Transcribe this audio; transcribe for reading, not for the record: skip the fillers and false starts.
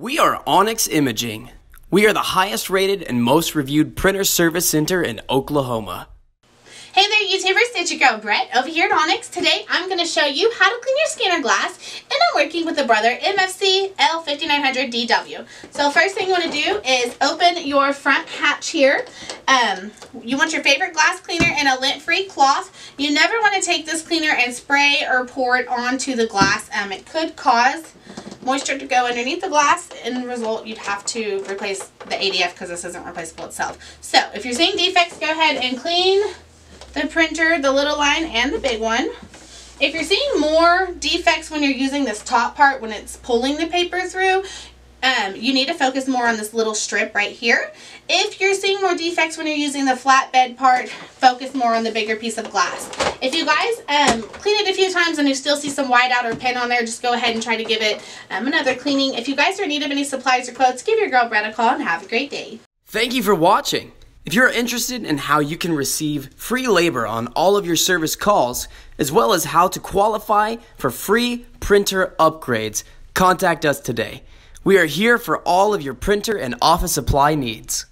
We are Onyx Imaging. We are the highest rated and most reviewed printer service center in Oklahoma. Hey there YouTubers, it's your girl Brett over here at Onyx. Today I'm going to show you how to clean your scanner glass, and I'm working with the Brother MFC-L5900dw. So first thing you want to do is open your front hatch here. You want your favorite glass cleaner in a lint-free cloth. You never want to take this cleaner and spray or pour it onto the glass. It could cause moisture to go underneath the glass. In the result, you'd have to replace the ADF because this isn't replaceable itself. So if you're seeing defects, go ahead and clean the printer, the little line and the big one. If you're seeing more defects when you're using this top part, when it's pulling the paper through, you need to focus more on this little strip right here. If you're seeing more defects when you're using the flatbed part, focus more on the bigger piece of glass. If you guys clean it a few times and you still see some whiteout or pen on there, just go ahead and try to give it another cleaning. If you guys are in need of any supplies or quotes, give your girl Brett a call and have a great day. Thank you for watching. If you're interested in how you can receive free labor on all of your service calls, as well as how to qualify for free printer upgrades, contact us today. We are here for all of your printer and office supply needs.